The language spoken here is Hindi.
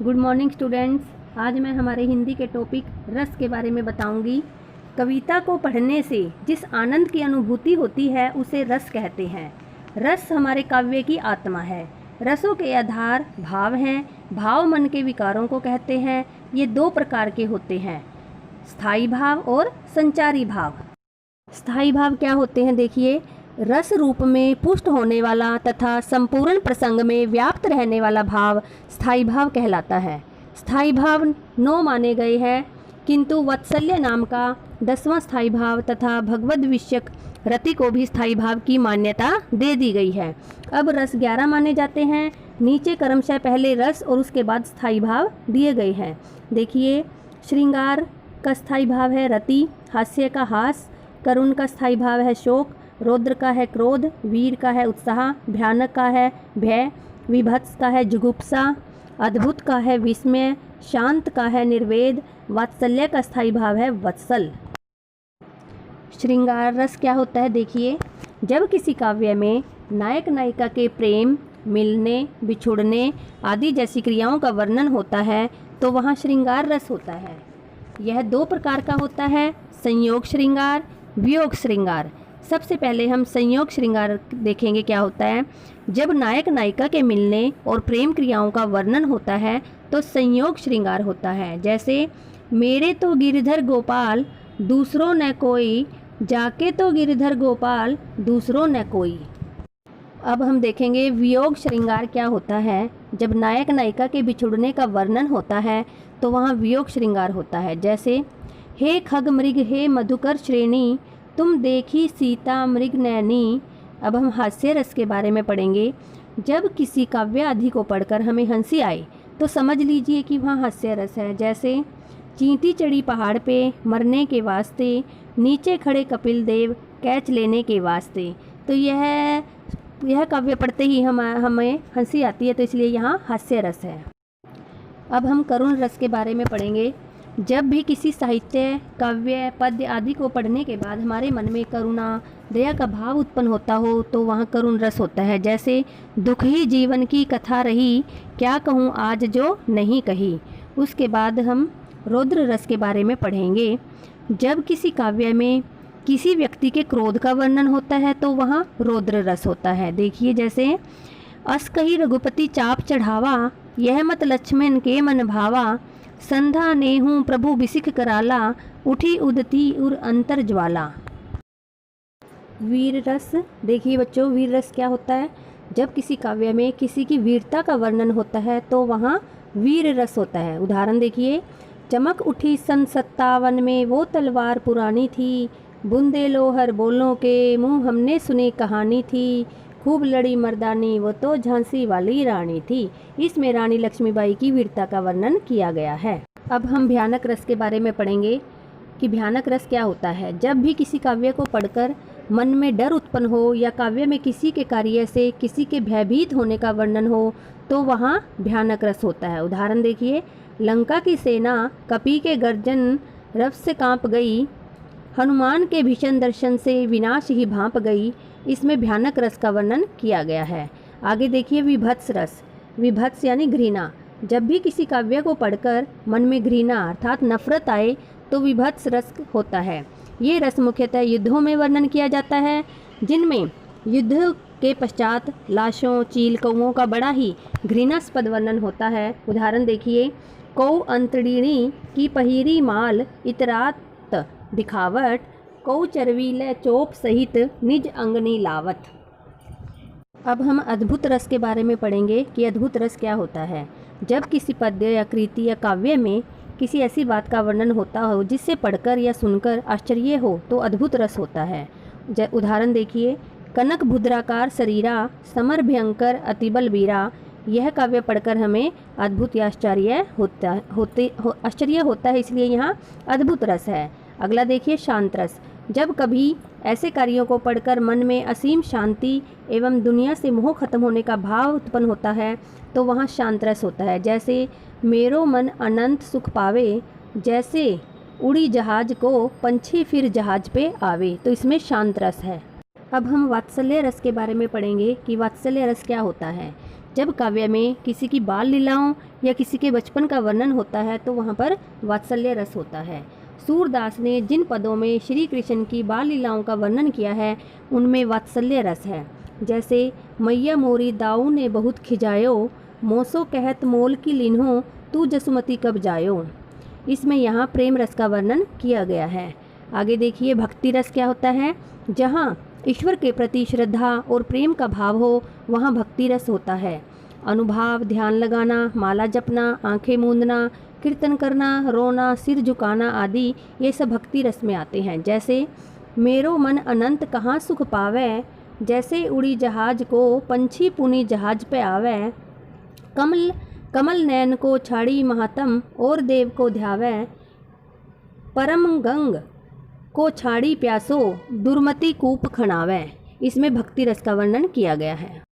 Good morning students. आज मैं हमारे हिंदी के टॉपिक रस के बारे में बताऊंगी। कविता को पढ़ने से जिस आनंद की अनुभूति होती है उसे रस कहते हैं। रस हमारे काव्य की आत्मा है। रसों के आधार भाव हैं। भाव मन के विकारों को कहते हैं। ये दो प्रकार के होते हैं, स्थायी भाव और संचारी भाव। स्थायी भाव क्या होते हैं? देखिए, रस रूप में पुष्ट होने वाला तथा संपूर्ण प्रसंग में व्याप्त रहने वाला भाव स्थायी भाव कहलाता है। स्थायी भाव 9 माने गए हैं, किंतु वात्सल्य नाम का 10वां स्थायी भाव तथा भगवद विषयक रति को भी स्थायी भाव की मान्यता दे दी गई है। अब रस 11 माने जाते हैं। नीचे क्रमशः पहले रस और उसके बाद स्थायी भाव दिए गए हैं। देखिए, श्रृंगार का स्थायी भाव है रति, हास्य का हास, करुण का स्थायी भाव है शोक, रौद्र का है क्रोध, वीर का है उत्साह, भयानक का है भय, विभत्स का है जुगुप्सा, अद्भुत का है विस्मय, शांत का है निर्वेद, वात्सल्य का स्थायी भाव है वत्सल। श्रृंगार रस क्या होता है? देखिए, जब किसी काव्य में नायक नायिका के प्रेम, मिलने, बिछुड़ने आदि जैसी क्रियाओं का वर्णन होता है तो वहाँ श्रृंगार रस होता है। यह 2 प्रकार का होता है, संयोग श्रृंगार, वियोग श्रृंगार। सबसे पहले हम संयोग श्रृंगार देखेंगे क्या होता है। जब नायक नायिका के मिलने और प्रेम क्रियाओं का वर्णन होता है तो संयोग श्रृंगार होता है। जैसे, मेरे तो गिरधर गोपाल दूसरों न कोई, जाके तो गिरधर गोपाल दूसरों न कोई। अब हम देखेंगे वियोग श्रृंगार क्या होता है। जब नायक नायिका के बिछुड़ने का वर्णन होता है तो वहाँ वियोग श्रृंगार होता है। जैसे, हे खग मृग हे मधुकर श्रेणी, तुम देखी सीता मृग नैनी। अब हम हास्य रस के बारे में पढ़ेंगे। जब किसी काव्य आदि को पढ़कर हमें हंसी आए तो समझ लीजिए कि वहाँ हास्य रस है। जैसे, चींटी चढ़ी पहाड़ पे मरने के वास्ते, नीचे खड़े कपिल देव कैच लेने के वास्ते। तो यह काव्य पढ़ते ही हमें हंसी आती है, तो इसलिए यहाँ हास्य रस है। अब हम करुण रस के बारे में पढ़ेंगे। जब भी किसी साहित्य, काव्य, पद्य आदि को पढ़ने के बाद हमारे मन में करुणा, दया का भाव उत्पन्न होता हो तो वहाँ करुण रस होता है। जैसे, दुख ही जीवन की कथा रही, क्या कहूँ आज जो नहीं कही। उसके बाद हम रौद्र रस के बारे में पढ़ेंगे। जब किसी काव्य में किसी व्यक्ति के क्रोध का वर्णन होता है तो वहाँ रौद्र रस होता है। देखिए, जैसे, अस कही रघुपति चाप चढ़ावा, यह मत लक्ष्मण के मन भावा, संधा नेहूँ प्रभु बिसिख कराला, उठी उदती उर अंतर ज्वाला। वीर रस। देखिए बच्चों, वीर रस क्या होता है? जब किसी काव्य में किसी की वीरता का वर्णन होता है तो वहाँ वीर रस होता है। उदाहरण देखिए, चमक उठी सन 57 में वो तलवार पुरानी थी, बूंदे लोहर बोलों के मुँह हमने सुनी कहानी थी, खूब लड़ी मर्दानी वो तो झांसी वाली रानी थी। इसमें रानी लक्ष्मीबाई की वीरता का वर्णन किया गया है। अब हम भयानक रस के बारे में पढ़ेंगे कि भयानक रस क्या होता है। जब भी किसी काव्य को पढ़कर मन में डर उत्पन्न हो या काव्य में किसी के कार्य से किसी के भयभीत होने का वर्णन हो तो वहाँ भयानक रस होता है। उदाहरण देखिए, लंका की सेना कपि के गर्जन रव से कांप गई, हनुमान के भीषण दर्शन से विनाश ही भांप गई। इसमें भयानक रस का वर्णन किया गया है। आगे देखिए, विभत्स रस। विभत्स यानी घृणा। जब भी किसी काव्य को पढ़कर मन में घृणा अर्थात नफरत आए तो विभत्स रस होता है। ये रस मुख्यतः युद्धों में वर्णन किया जाता है, जिनमें युद्ध के पश्चात लाशों, चील, कौओं का बड़ा ही घृणास्पद वर्णन होता है। उदाहरण देखिए, कौ अंतड़िणी की पहिरी माल, इतरात दिखावट, कौ चरवीले चोप सहित निज अंगनी लावत। अब हम अद्भुत रस के बारे में पढ़ेंगे कि अद्भुत रस क्या होता है। जब किसी पद्य या कृति या काव्य में किसी ऐसी बात का वर्णन होता हो जिससे पढ़कर या सुनकर आश्चर्य हो तो अद्भुत रस होता है। उदाहरण देखिए, कनक भुद्राकार शरीरा, समर भयंकर अतिबल वीरा। यह काव्य पढ़कर हमें अद्भुत या आश्चर्य होता है, इसलिए यहाँ अद्भुत रस है। अगला देखिए, शांत रस। जब कभी ऐसे कार्यों को पढ़कर मन में असीम शांति एवं दुनिया से मोह खत्म होने का भाव उत्पन्न होता है तो वहाँ शांत रस होता है। जैसे, मेरो मन अनंत सुख पावे, जैसे उड़ी जहाज को पंछी फिर जहाज पे आवे। तो इसमें शांत रस है। अब हम वात्सल्य रस के बारे में पढ़ेंगे कि वात्सल्य रस क्या होता है। जब काव्य में किसी की बाल लीलाओं या किसी के बचपन का वर्णन होता है तो वहाँ पर वात्सल्य रस होता है। सूरदास ने जिन पदों में श्री कृष्ण की बाल लीलाओं का वर्णन किया है उनमें वात्सल्य रस है। जैसे मैया मोरी दाऊ ने बहुत खिजायो, मोसो कहत मोल की लिन्हो, तू जसुमती कब जायो। इसमें यहाँ प्रेम रस का वर्णन किया गया है। आगे देखिए भक्ति रस क्या होता है। जहाँ ईश्वर के प्रति श्रद्धा और प्रेम का भाव हो वहाँ भक्ति रस होता है। अनुभाव, ध्यान लगाना, माला जपना, आंखें मूंदना, कीर्तन करना, रोना, सिर झुकाना आदि ये सब भक्ति रस में आते हैं। जैसे मेरो मन अनंत कहाँ सुख पावे, जैसे उड़ी जहाज को पंछी पुनी जहाज पे आवे, कमल कमल नयन को छाड़ी महातम और देव को ध्यावे, परम गंग को छाड़ी प्यासो दुर्मति कूप खनावे। इसमें भक्ति रस का वर्णन किया गया है।